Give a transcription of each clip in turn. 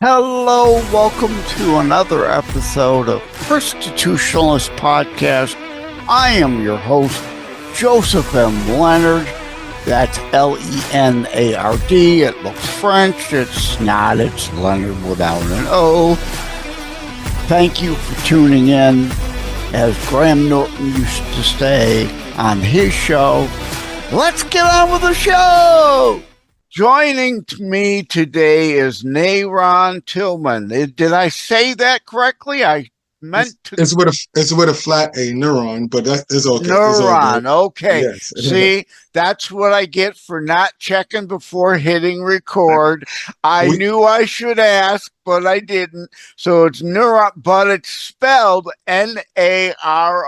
Hello, welcome to another episode of Constitutionalist Podcast. I am your host, Joseph M. Leonard. That's L-E-N-A-R-D. It looks French. It's not. It's Leonard without an O. Thank you for tuning in. As Graham Norton used to say on his show, let's get on with the show! Joining me today is Naron Tillman. Did I say that correctly? I meant to. It's with a flat A, neuron, but that is okay. Neuron. Okay. Yes. See, that's what I get for not checking before hitting record. I knew I should ask, but I didn't. So it's neuron, but it's spelled Naron.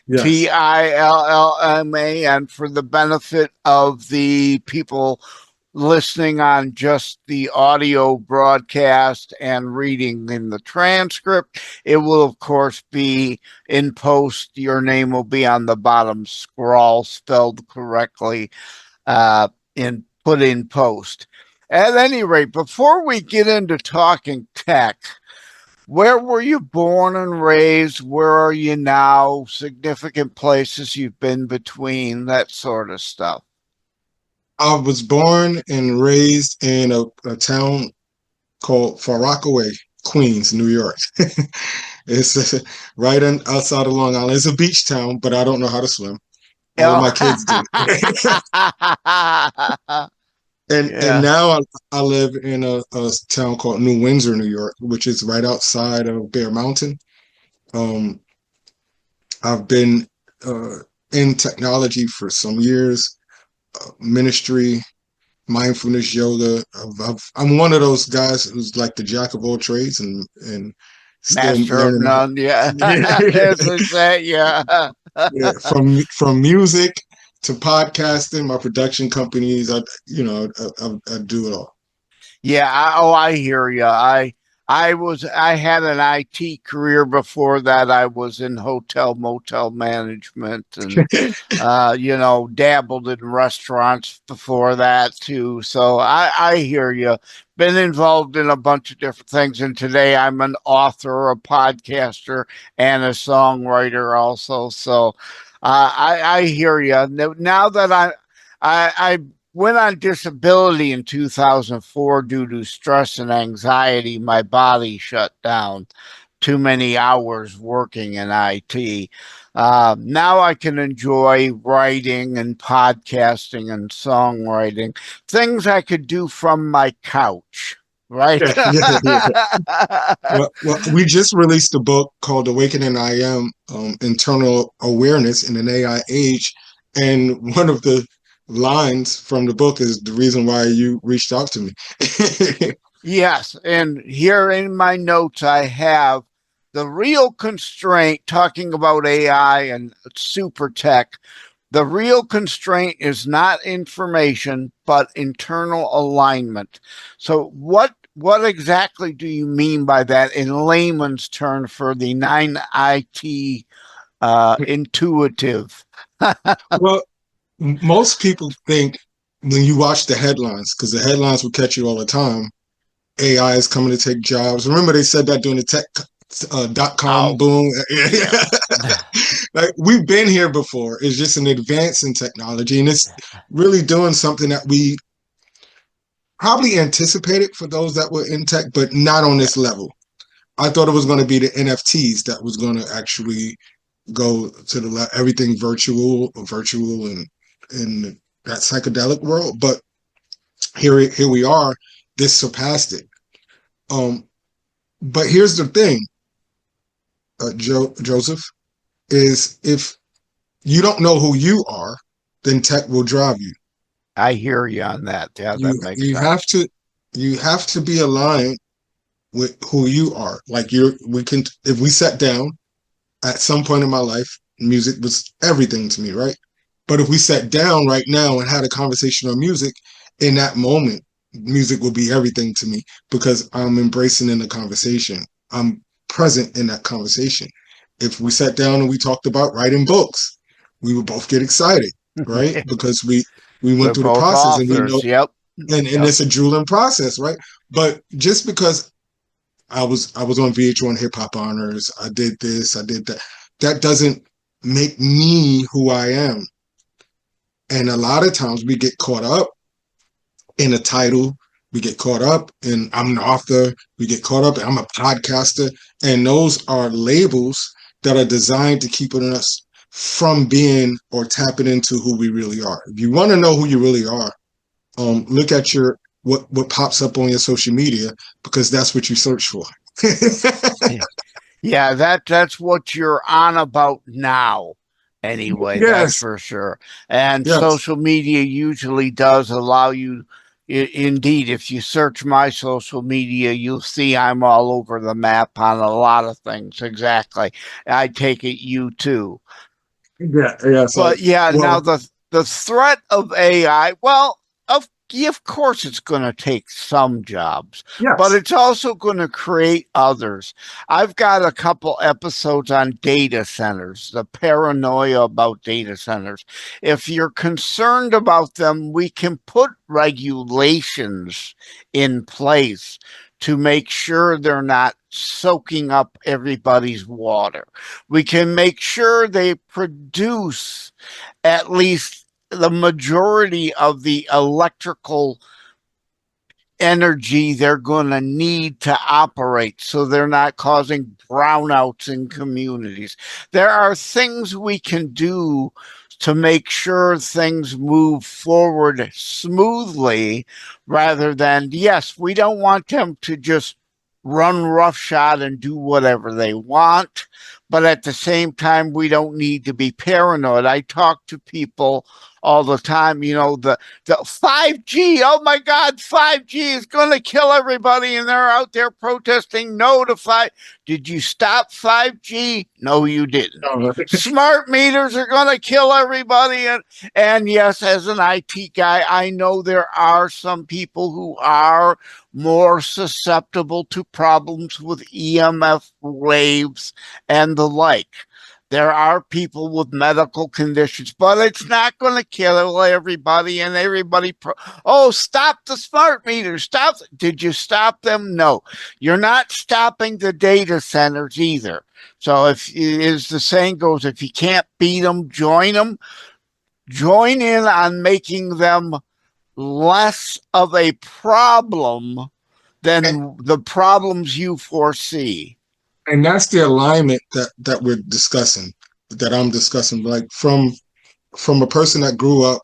Yes. Tillman, for the benefit of the people listening on just the audio broadcast and reading in the transcript. It will, of course, be in post. Your name will be on the bottom scroll, spelled correctly, put in post. At any rate, before we get into talking tech, where were you born and raised? Where are you now? Significant places you've been between, that sort of stuff. I was born and raised in a town called Far Rockaway, Queens, New York. It's right outside of Long Island. It's a beach town, but I don't know how to swim. All my kids do. And now I live in a town called New Windsor, New York, which is right outside of Bear Mountain. I've been in technology for some years, ministry, mindfulness, yoga. I'm one of those guys who's like the jack of all trades and master of none. Yeah, yeah. From music to podcasting, my production companies, I do it all. Yeah, I hear you. I had an IT career before that. I was in hotel motel management and dabbled in restaurants before that too. So I hear you. Been involved in a bunch of different things, and today I'm an author, a podcaster, and a songwriter also. So I hear you. Now that I went on disability in 2004 due to stress and anxiety, my body shut down. Too many hours working in IT. Now I can enjoy writing and podcasting and songwriting, things I could do from my couch. Right. Well, we just released a book called Awakening I Am, Internal Awareness in an AI Age. And one of the lines from the book is the reason why you reached out to me. Yes. And here in my notes, I have the real constraint, talking about AI and super tech. The real constraint is not information, but internal alignment. So what exactly do you mean by that in layman's term for the non-IT intuitive? Well, most people think when you watch the headlines, because the headlines will catch you all the time, AI is coming to take jobs. Remember they said that during the tech .com boom. Yeah. Like we've been here before. It's just an advance in technology, and it's really doing something that we probably anticipated for those that were in tech, but not on this level. I thought it was going to be the NFTs that was going to actually go to everything virtual and in that psychedelic world, but here we are. This surpassed it. But here's the thing, Joseph, is if you don't know who you are, then tech will drive you. I hear you on that. Yeah, that makes sense. You have to be aligned with who you are. Like if we sat down at some point in my life, music was everything to me, right? But if we sat down right now and had a conversation on music, in that moment, music will be everything to me because I'm embracing in the conversation. I'm present in that conversation. If we sat down and we talked about writing books, we would both get excited, right? Because we went through the process, authors, and we know. Yep. and Yep. it's a drooling process, right? But just because I was on VH1 Hip Hop Honors, I did this, I did that, that doesn't make me who I am. And a lot of times we get caught up in a title, we get caught up in I'm an author, we get caught up in I'm a podcaster, and those are labels that are designed to keep us from being or tapping into who we really are. If you want to know who you really are, look at your what pops up on your social media, because that's what you search for. Yeah, that's what you're on about now. Anyway, that's Yes, for sure. And yes. social media usually does allow you, indeed, if you search my social media, you'll see I'm all over the map on a lot of things. Exactly. I take it you too. Yeah, yeah. So, But yeah, now well, the threat of AI, well, of course it's going to take some jobs, but yes. it's also going to create others. I've got a couple episodes on data centers, the paranoia about data centers. If you're concerned about them, we can put regulations in place to make sure they're not soaking up everybody's water. We can make sure they produce at least the majority of the electrical energy they're going to need to operate so they're not causing brownouts in communities. There are things we can do to make sure things move forward smoothly rather than, yes, we don't want them to just run roughshod and do whatever they want. But at the same time, we don't need to be paranoid. I talk to people all the time, the 5G, oh my God, 5G is going to kill everybody. And they're out there protesting no to 5. Did you stop 5G? No, you didn't. No, Smart meters are going to kill everybody. And yes, as an IT guy, I know there are some people who are more susceptible to problems with EMF waves and the like. There are people with medical conditions, but it's not going to kill everybody and everybody. Oh, stop the smart meters. Stop. Did you stop them? No. You're not stopping the data centers either. So if, as the saying goes, if you can't beat them, join them. Join in on making them less of a problem than the problems you foresee. and that's the alignment that we're discussing, that I'm discussing, like from a person that grew up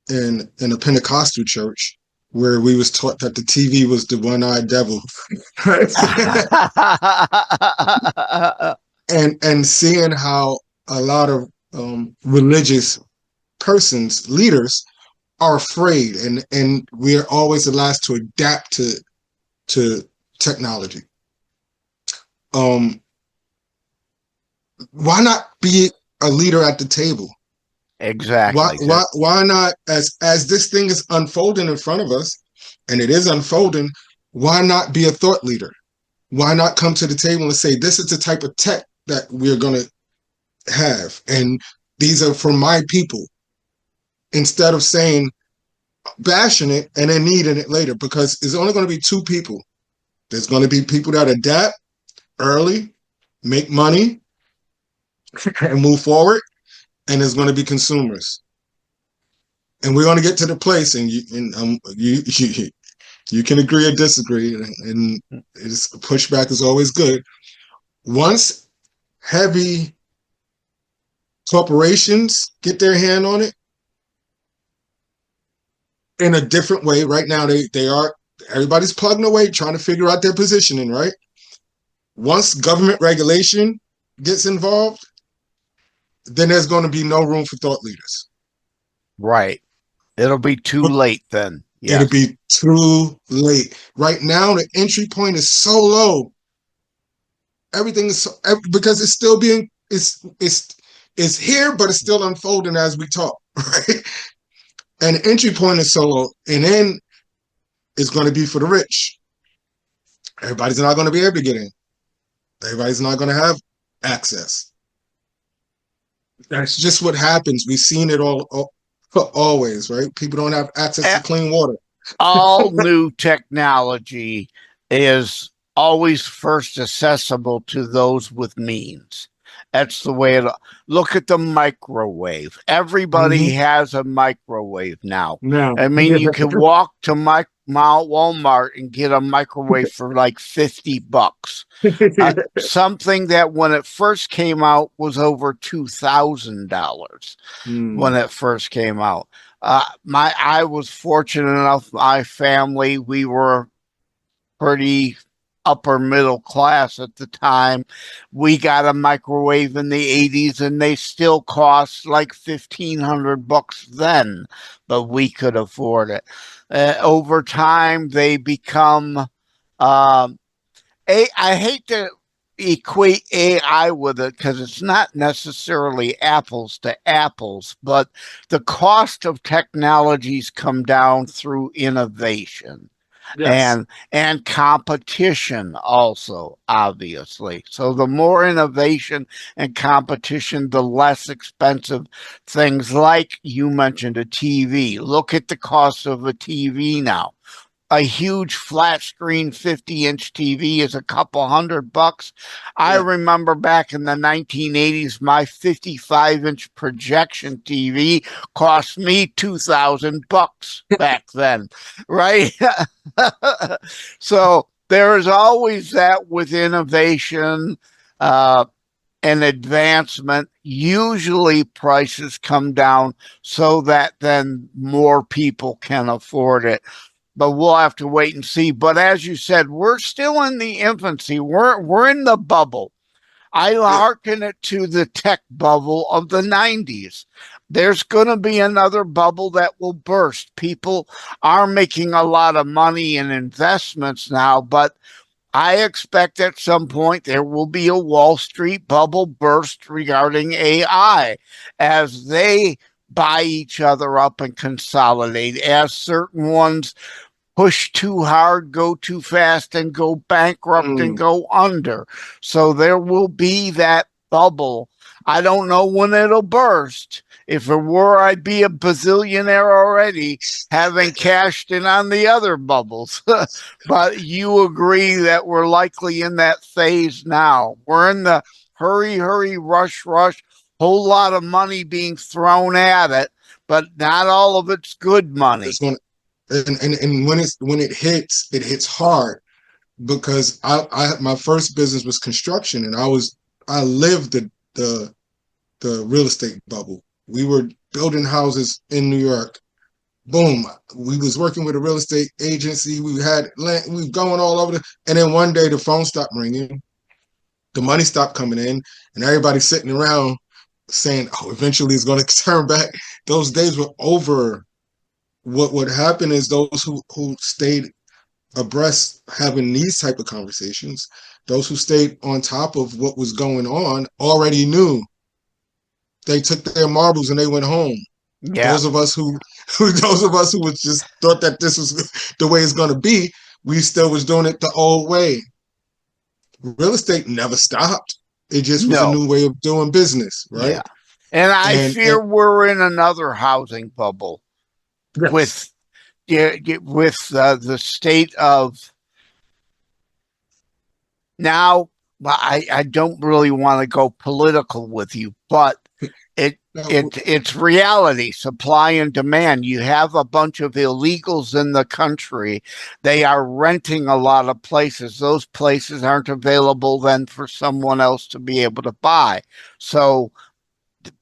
in a Pentecostal church where we was taught that the TV was the one-eyed devil. And seeing how a lot of religious persons, leaders, are afraid, and we're always the last to adapt to technology. Why not be a leader at the table? Exactly. Why not, as this thing is unfolding in front of us, and it is unfolding, why not be a thought leader? Why not come to the table and say, this is the type of tech that we're going to have, and these are for my people, instead of saying, bashing it and then needing it later, because there's only going to be two people. There's going to be people that adapt early, make money, and move forward, and there's going to be consumers. And we're going to get to the place, and you can agree or disagree, and pushback is always good. Once heavy corporations get their hand on it in a different way, right now they are, everybody's plugging away trying to figure out their positioning, right? Once government regulation gets involved, then there's going to be no room for thought leaders. Right. It'll be too late then. Yes. It'll be too late. Right now, the entry point is so low. Everything is because it's still being, it's here, but it's still unfolding as we talk, right? And the entry point is so low, and then it's going to be for the rich. Everybody's not going to be able to get in. Everybody's not going to have access. That's just what happens. We've seen it all always, right? People don't have access to clean water. all new technology is always first accessible to those with means. That's the way it. Look at the microwave. Everybody Hmm. has a microwave now. Now, I mean, you can walk to Walmart and get a microwave for like $50. Something that when it first came out was over $2,000 when mm, it first came out. I was fortunate enough. My family, we were pretty upper middle class at the time. We got a microwave in the 80s, and they still cost like $1,500 then, but we could afford it. Over time, they become. Um, I hate to equate AI with it because it's not necessarily apples to apples, but the cost of technologies come down through innovation yes. and competition also, obviously. So the more innovation and competition, the less expensive things like you mentioned a TV. Look at the cost of a TV now. A huge flat screen 50-inch TV is a couple $100. I Yeah. remember back in the 1980s, my 55-inch projection TV cost me $2,000 back then, right? So there is always that with innovation uh, and advancement. Usually prices come down so that then more people can afford it, but we'll have to wait and see. But as you said, we're still in the infancy. We're in the bubble. I Yeah. liken it to the tech bubble of the 90s. There's going to be another bubble that will burst. People are making a lot of money in investments now, but I expect at some point there will be a Wall Street bubble burst regarding AI as they buy each other up and consolidate, as certain ones push too hard, go too fast, and go bankrupt and Mm. go under. So there will be that bubble. I don't know when it'll burst. If it were, I'd be a bazillionaire already, having cashed in on the other bubbles. But you agree that we're likely in that phase now. We're in the hurry, hurry, rush, rush, whole lot of money being thrown at it, but not all of it's good It's money. going and when it hits hard because I my first business was construction and I lived the real estate bubble. We were building houses in New York. Boom. We was working with a real estate agency. We had land, we were going all over and then one day the phone stopped ringing, the money stopped coming in, and everybody sitting around saying, "Oh, eventually it's going to turn back." Those days were over. What happened is those who stayed abreast having these type of conversations, those who stayed on top of what was going on already knew. They took their marbles and they went home. Yeah. Those of us those of us who was just thought that this was the way it's going to be, we still was doing it the old way. Real estate never stopped. It just was a No. new way of doing business, right? Yeah. And I And fear we're in another housing bubble yes, with the state of now. I don't really want to go political with you, but it no, it's reality, supply and demand. You have a bunch of illegals in the country. They are renting a lot of places. Those places aren't available then for someone else to be able to buy. So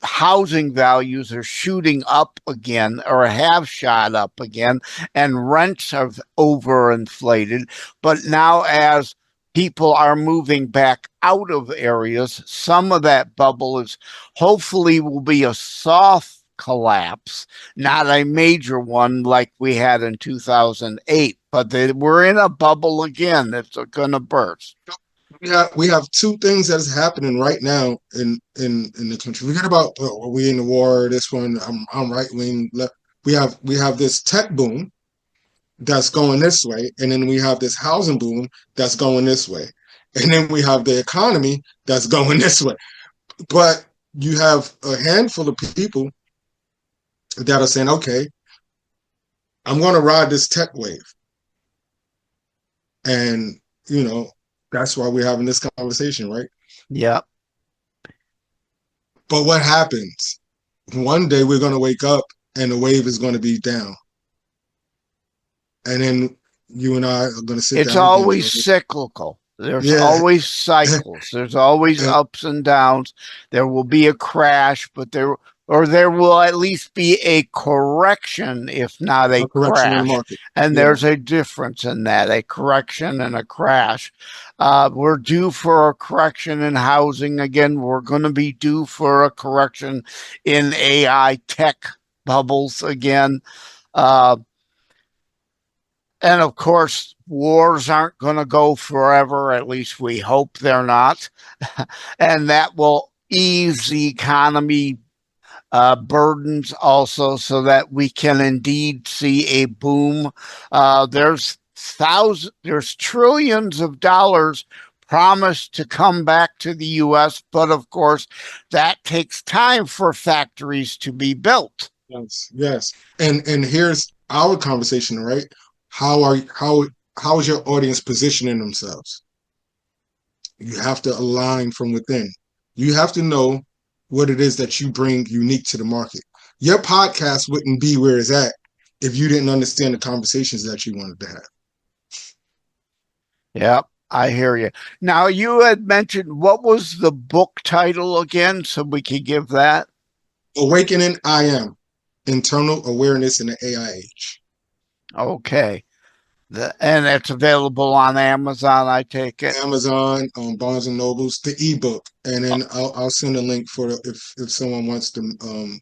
housing values are shooting up again or have shot up again, and rents are overinflated. But now, as people are moving back out of areas, some of that bubble is hopefully will be a soft collapse, not a major one like we had in 2008. But we're in a bubble again that's going to burst. we have two things that is happening right now in the country. Forget about are we in the war? This one, I'm right wing. Left. We have this tech boom that's going this way, and then we have this housing boom that's going this way, and then we have the economy that's going this way. But you have a handful of people that are saying, okay, I'm going to ride this tech wave. And, that's why we're having this conversation, right? Yeah. But what happens? One day we're going to wake up and the wave is going to be down. And then you and I are going to sit It's down again, always Joseph. cyclical. There's Yeah. always cycles. There's always And ups and downs. There will be a crash, but there will at least be a correction, if not a a correction in the crash. market. And Yeah. there's a difference in that, a correction and a crash. We're due for a correction in housing again. We're going to be due for a correction in AI tech bubbles again. And of course, wars aren't going to go forever. At least we hope they're not. And that will ease the economy burdens also, so that we can indeed see a boom. There's trillions of dollars promised to come back to the U.S., but of course, that takes time for factories to be built. Yes. Yes. And here's our conversation, right? How is your audience positioning themselves? You have to align from within. You have to know what it is that you bring unique to the market. Your podcast wouldn't be where it's at if you didn't understand the conversations that you wanted to have. Yep, I hear you. Now, you had mentioned, what was the book title again, so we could give that? Awakening I Am, Internal Awareness in the AI Age. Okay. And it's available on Amazon, I take it. Amazon, Barnes and Nobles, the ebook, and then I'll send a link for if someone wants the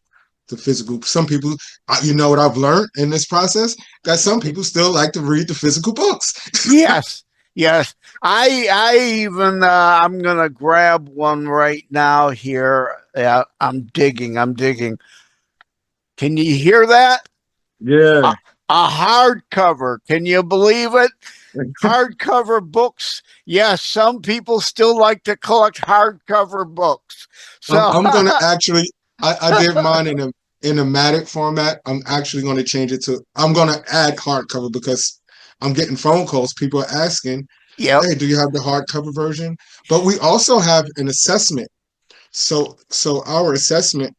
physical. Some people, you know what I've learned in this process, that some people still like to read the physical books. Yes, yes. I even I'm gonna grab one right now here. Yeah, I'm digging. I'm digging. Can you hear that? Yeah. A hardcover. Can you believe it? Hardcover books. Yes, some people still like to collect hardcover books. So I'm gonna actually. I did mine in a Matic format. I'm actually going to change it to. I'm going to add hardcover because I'm getting phone calls. People are asking, yep. "Hey, do you have the hardcover version?" But we also have an assessment. So our assessment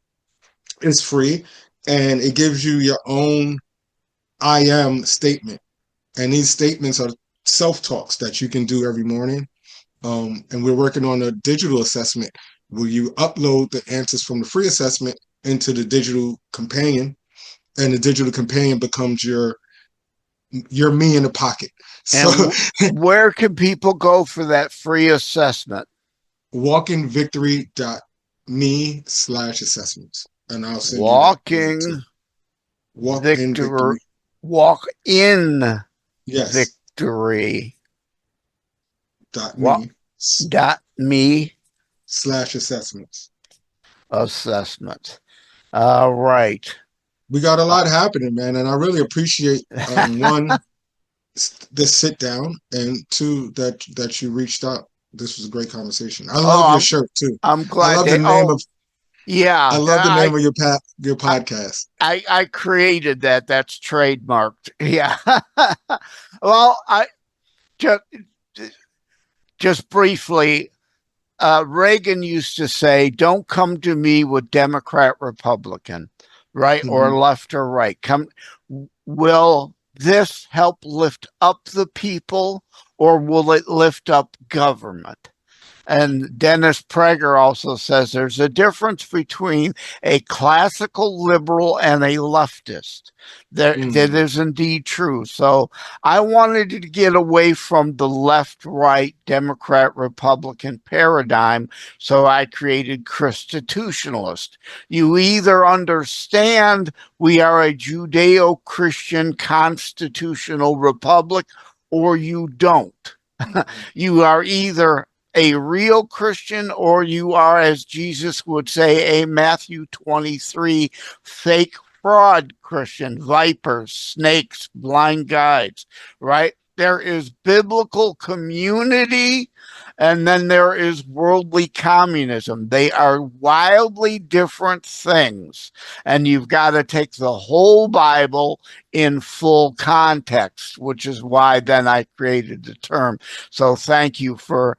is free, and it gives you your own I am statement. And these statements are self talks that you can do every morning. And we're working on a digital assessment where you upload the answers from the free assessment into the digital companion, and the digital companion becomes your me in the pocket. So And where can people go for that free assessment? walkingvictory.me/assessments. And I'll send you that link too. Walking Walk in Victory. victory. Walk in Yes. Victory. Dot Walk me me /assessments. assessment. All right. We got a lot happening, man, and I really appreciate one, this sit down, and two, that you reached out. This was a great conversation. I love your shirt too. I'm I glad love the they. name Oh, of. yeah. I love the name of your I, podcast. I created that. That's trademarked. Yeah. Well, I just briefly. Reagan used to say, "Don't come to me with Democrat, Republican, right, Mm-hmm. or left or right. Come, will this help lift up the people, or will it lift up government?" And Dennis Prager also says there's a difference between a classical liberal and a leftist. That is indeed true. So I wanted to get away from the left right Democrat Republican paradigm. So I created Christitutionalist. You either understand we are a Judeo Christian constitutional republic, or you don't. You are either a real Christian, or you are, as Jesus would say, a Matthew 23 fake fraud Christian, vipers, snakes, blind guides, right? there is biblical community, and then there is worldly communism. They are wildly different things. And you've got to take the whole Bible in full context, which is why then I created the term. So thank you for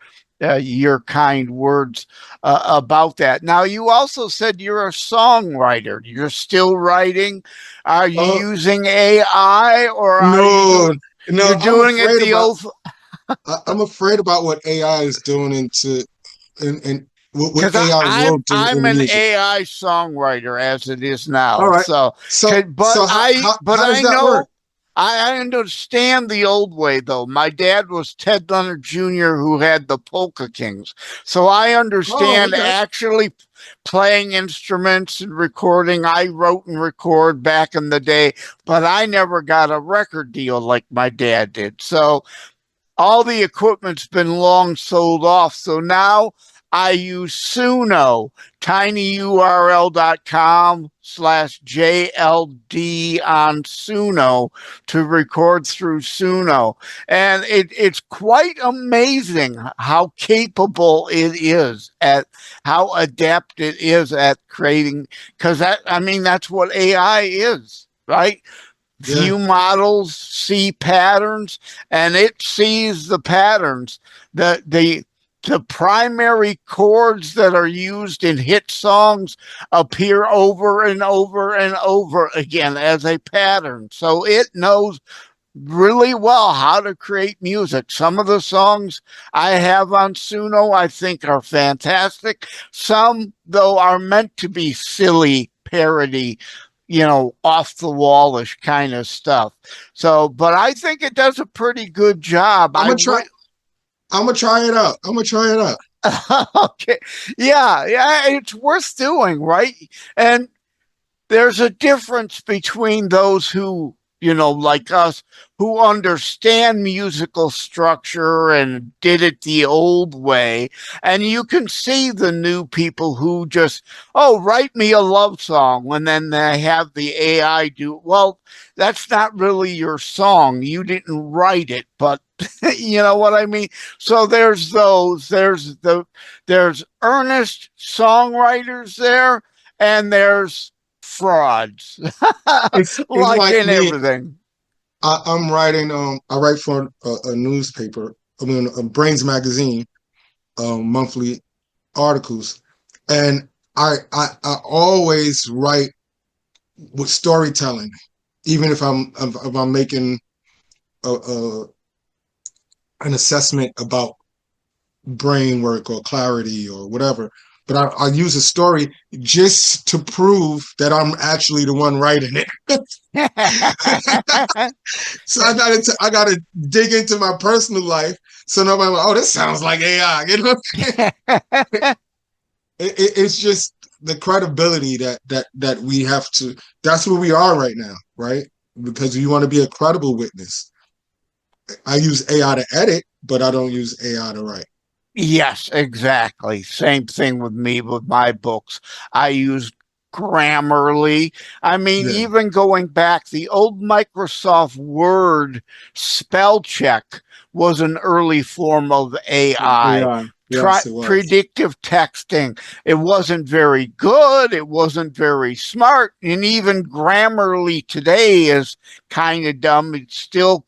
your kind words about that. Now, you also said you're a songwriter. You're still writing. Are you Uh, using AI, or are you no, doing? no, You're doing it the old, I'm afraid about what AI is doing and what because AI will do I'm in an music. AI songwriter as it is All now. right. So, So but how does I that work? know, I understand the old way though. My dad was Ted Leonard Jr., who had the Polka Kings, so I Oh, understand okay. actually playing instruments and recording. I wrote and record back in the day, but I never got a record deal like my dad did. So all the equipment's been long sold off. So now I use Suno, tinyurl.com/JLD on Suno to record through Suno. And it's quite amazing how capable it is at how adept it is at creating, because I mean, that's what AI is, right? Yeah. View models, see patterns, and it sees the patterns. The primary chords that are used in hit songs appear over and over and over again as a pattern. So it knows really well how to create music. Some of the songs I have on Suno I think are fantastic. Some, though, are meant to be silly parody, off the wallish kind of stuff. So, but I think it does a pretty good job. I'm gonna try. I'm gonna try it out. I'm gonna try it out. Okay. Yeah, yeah, it's worth doing, right? And there's a difference between those who, like us, who understand musical structure and did it the old way. And you can see the new people who just, oh, write me a love song. And then they have the AI do, well, that's not really your song. You didn't write it, but you know what I mean? So there's those, there's earnest songwriters there, and there's frauds, It's like like in me. everything. I'm writing. I write for a newspaper. I mean, a Brains magazine, monthly articles, and I always write with storytelling, even if I'm making a an assessment about brain work or clarity or whatever. But I use a story just to prove that I'm actually the one writing it. So I gotta dig into my personal life so nobody, oh, this sounds like AI. It's just the credibility that we have to. That's where we are right now, right? Because you want to be a credible witness. I use AI to edit, but I don't use AI to write. Yes, exactly. Same thing with me with my books. I use Grammarly. I mean, Yeah, even going back, the old Microsoft Word spell check was an early form of AI. AI. Try Yes, it was. predictive texting. It wasn't very good. It wasn't very smart. And even Grammarly today is kind of dumb. It's still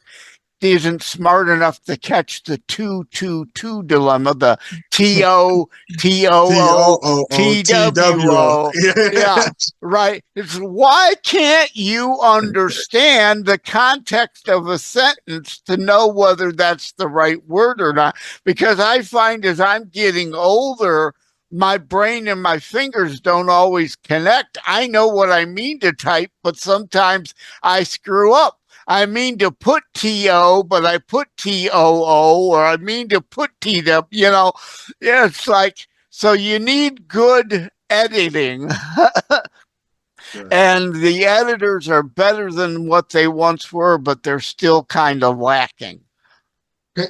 isn't smart enough to catch the 222 dilemma, the TOOTWO. TOOTWO. Yeah. Yeah, right. It's why can't you understand the context of a sentence to know whether that's the right word or not? Because I find as I'm getting older, my brain and my fingers don't always connect. I know what I mean to type, but sometimes I screw up. I mean to put TO, but I put TOO, or I mean to put TW, Yeah, it's like, so you need good editing. Yeah. And the editors are better than what they once were, but they're still kind of lacking.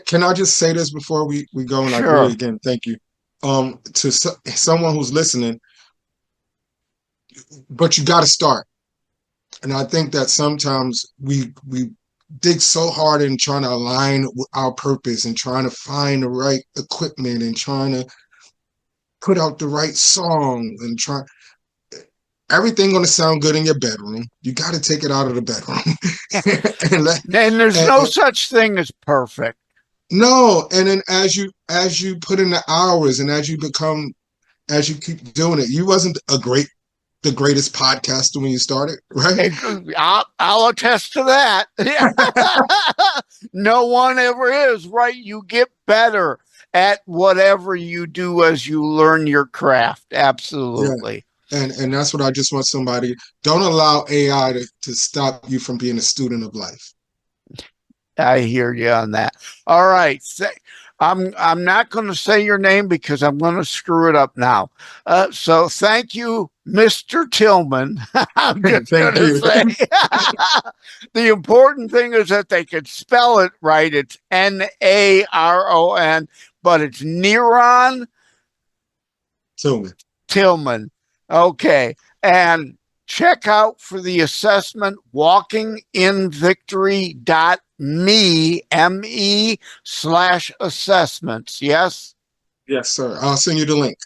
Can I just say this before we go? And I really, Sure. again, thank you. To someone who's listening, but you got to start. And I think that sometimes we dig so hard in trying to align with our purpose and trying to find the right equipment and trying to put out the right song and try everything going to sound good in your bedroom. You got to take it out of the bedroom. And there's no such thing as perfect. No, and then as you put in the hours and as you keep doing it, you wasn't the greatest podcaster when you started, right? I'll attest to that. No one ever is, right? You get better at whatever you do as you learn your craft. Absolutely. Yeah. And that's what I just want somebody, don't allow AI to stop you from being a student of life. I hear you on that. All right. I'm not going to say your name because I'm going to screw it up now. So thank you, Mr. Tillman. I'm just going to say the important thing is that they could spell it right. It's Naron, but it's Naron Tillman. Okay. And check out for the assessment walkinginvictory.me/assessments. Yes? Yes, sir. I'll send you the link.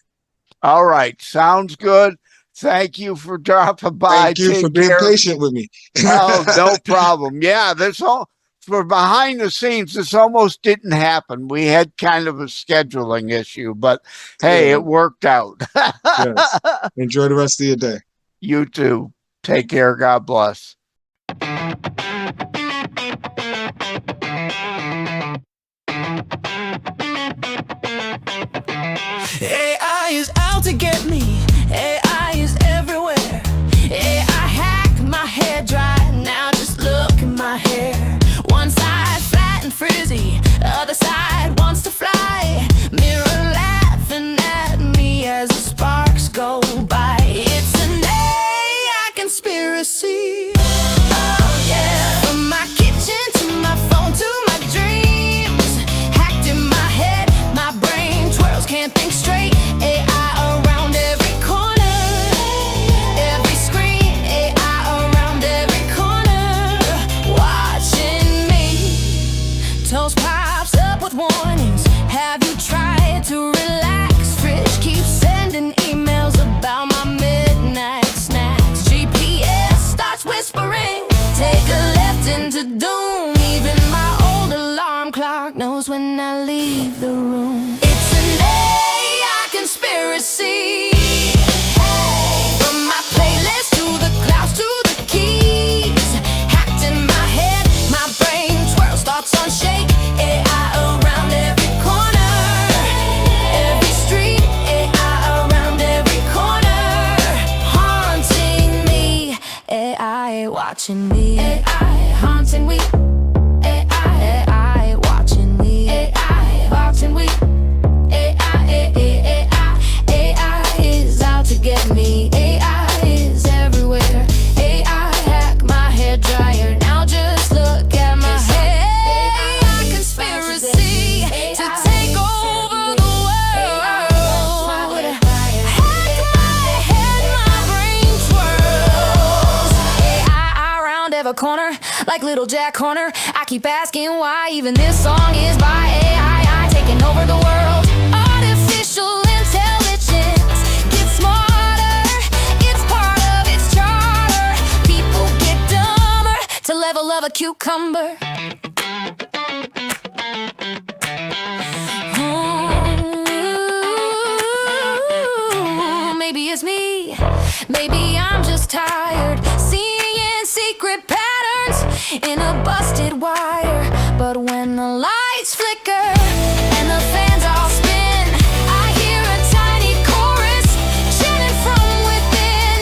All right. Sounds good. Thank you for dropping by. Thank you for being patient with me. Oh, no problem. Yeah, that's all. For behind the scenes, this almost didn't happen. We had kind of a scheduling issue, but hey, it worked out. Yes. Enjoy the rest of your day. You too. Take care. God bless. AI is out to get me. AI is everywhere. AI hack my hair dry. Now just look at my hair. One side flat and frizzy, other side wants to fly. Mirror laughing at me as the sparks go by. It's an AI conspiracy. Oh yeah. From my kitchen to my phone to my dreams. Hacked in my head, my brain twirls, can't think straight. AI around every corner, every screen. AI around every corner, watching me. Toast pops up with warnings. Have you tried to relax? Fridge keeps sending emails about my midnight snacks. GPS starts whispering, take a left into doom. Even my old alarm clock knows when I leave the room. It's an AI conspiracy. From my playlist to the clouds to the keys. Hacked in my head, my brain twirls, thoughts on shake. AI around every corner, every street. AI around every corner, haunting me. AI watching me. AI haunting we. AI watching me. AI watching we. AI is out to get me. AI is everywhere. AI hack my hair dryer. Now just look at my hair. AI conspiracy to take over the world. Hack my head, my brain twirls. AI around every corner, like little Jack Horner. I keep asking why even this song is by AI taking over the world. Artificial intelligence gets smarter. It's part of its charter. People get dumber to level of a cucumber. Maybe it's me. Maybe I'm just tired, seeing secret patterns in a busted wire. But when the lights flicker and the fans all spin, I hear a tiny chorus chanting from within.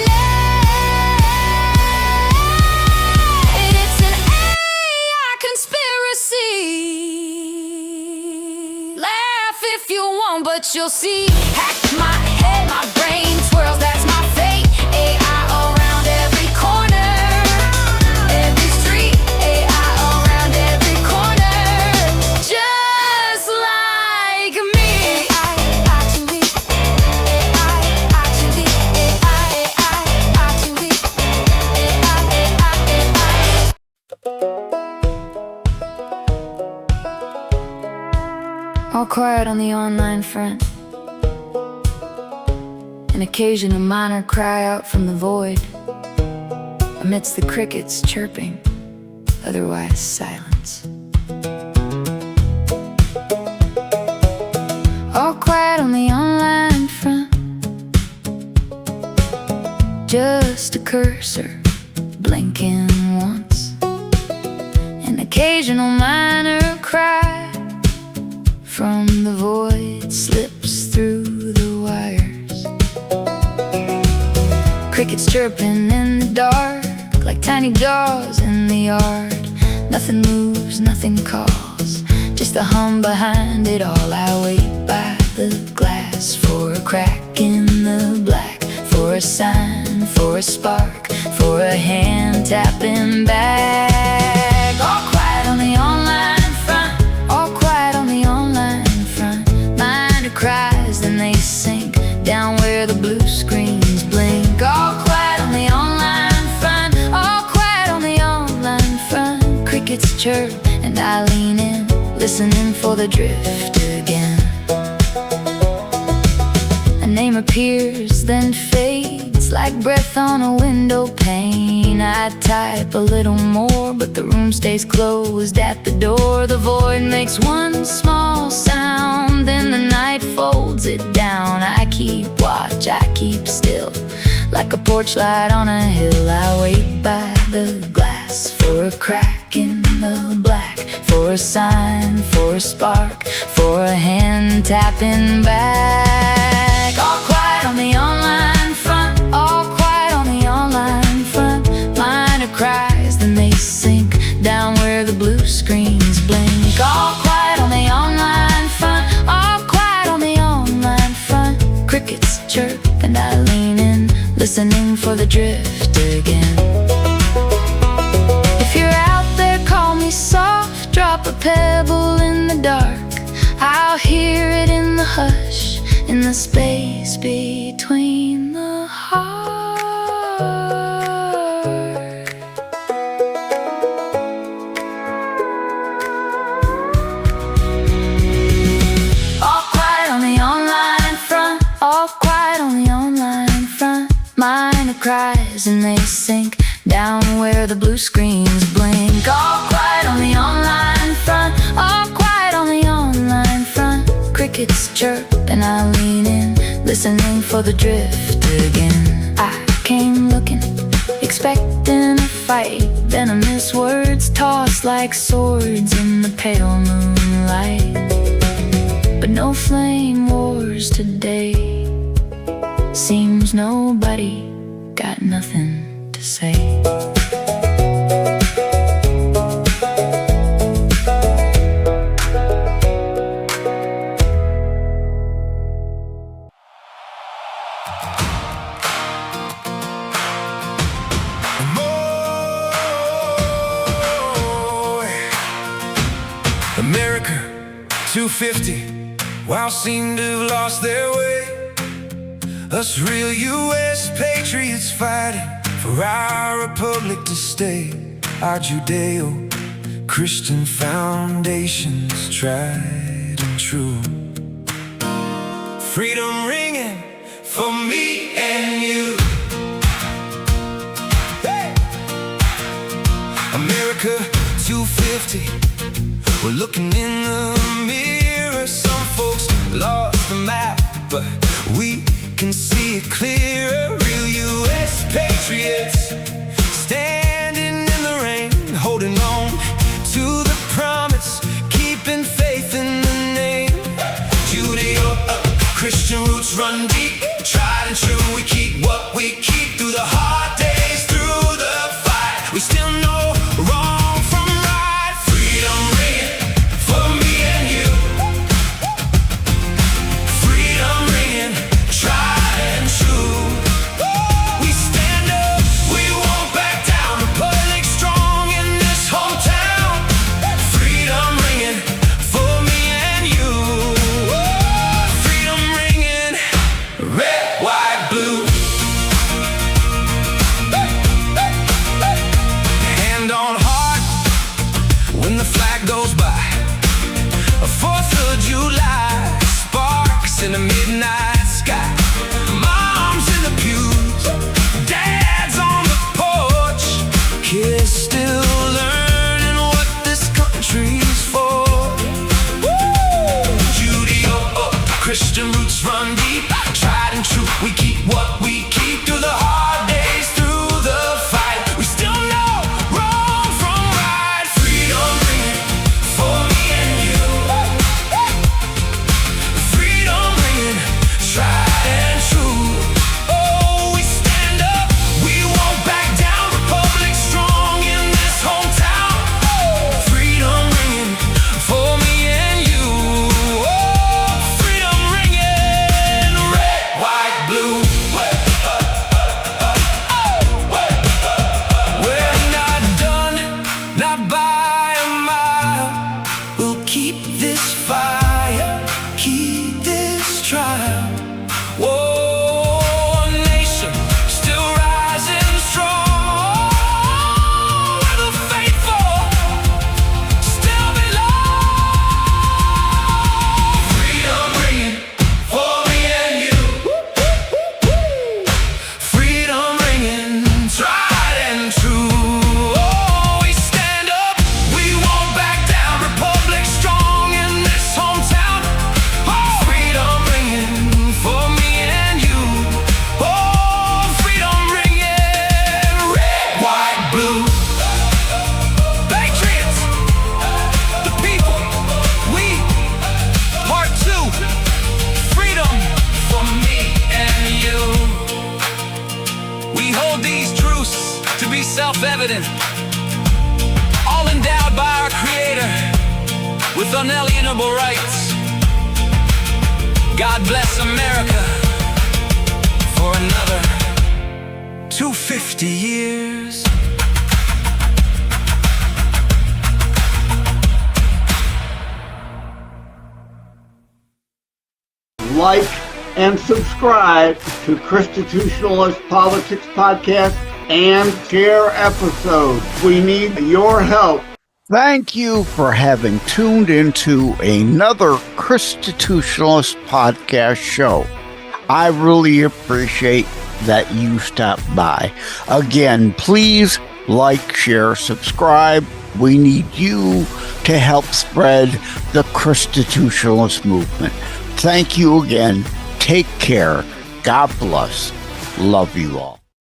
It's an AI conspiracy. Laugh if you want, but you'll see. Hack my head, my brain twirls, that's my fate. AI around every corner, every street. AI around every corner, just like me. AI actually, AI actually, AI actually, AI. All quiet on the online front. An occasional minor cry out from the void, amidst the crickets chirping, otherwise silence. All quiet on the online front. Just a cursor blinking once. An occasional minor cry from the void slips through the wires. Crickets chirping in the dark like tiny jaws in the yard. Nothing moves, nothing calls, just the hum behind it all. I wait by the glass for a crack in the black, for a sign, for a spark, for a hand tapping back. All quiet on the online front. All quiet on the online front. Minor cries, then they sink down where the blue screens blink. All quiet on the online front. All quiet on the online front. Crickets chirp and I lean in, listening for the drift again. A name appears, then fades like breath on a window pane. I type a little more, but the room stays closed at the door. The void makes one small sound, then the night folds it down. I keep watch, I keep still, like a porch light on a hill. I wait by the glass for a crack in the black, for a sign, for a spark, for a hand tapping back. All quiet on the online front. All quiet on the online front. Minor cries, then they sink down where the blue screens blink. All quiet on the online front. All quiet on the online front. Crickets chirp and I lean in, listening for the drift again. If you're out there, call me soft. Drop a pebble in the dark. I'll hear it in the hush, in the space between the heart. All quiet on the online front. All quiet on the online front. Minor cries and they sink down where the blue screens blink. All quiet on the online front. All quiet on the online front. Crickets chirp and I lean in, listening for the drift again. I came looking, expecting a fight, venomous words tossed like swords in the pale moonlight. But no flame wars today. Seems nobody got nothing to say. America 250, wow, seem to have lost their way. Us real US patriots fighting for our republic to stay. Our Judeo-Christian foundations tried and true. Freedom ringing for me and you. Hey! America 250, we're looking in the mirror. Some folks lost the map, but we can see it clearer. Real US patriots standing in the rain, holding on to the promise, keeping faith in the name. Judeo-Christian roots run deep, tried and true. We keep what we keep through the hard days, through the fight. We still know wrong from right. Freedom ringing for me and you. Freedom ringing, tried and true. We stand up, we won't back down. Republic strong in this hometown. Freedom ringing for me and you. Freedom ringing. Christian roots run deep. Tried and true, we keep what we keep. Through the hard days, through the fight, we still know wrong from right. Freedom ringing for me and you. Freedom ringing, tried and true. Oh, we stand up, we won't back down. Republic strong in this hometown. Freedom ringing for me and you. Oh, freedom ringing, red, white, blue. We're not done, not by a mile. We'll keep this fire, keep this trial. Whoa, a nation still rising strong. Where the faithful still belong. Freedom ringing for me and you. Freedom ringing, tried and true. Oh, we stand up, we won't back down. Republic strong in this hometown. Oh, freedom ringing for me and you. Oh, freedom ringing, red, white, blue. Patriots, the people, we, part two. Freedom for me and you. We hold these truths to be self-evident, all endowed by our Creator with unalienable rights. God bless America for another 250 years. Like and subscribe to Constitutionalist Politics Podcast and share episodes. We need your help. Thank you for having tuned into another Constitutionalist podcast show. I really appreciate that you stopped by. Again, please like, share, subscribe. We need you to help spread the Constitutionalist movement. Thank you again. Take care. God bless. Love you all.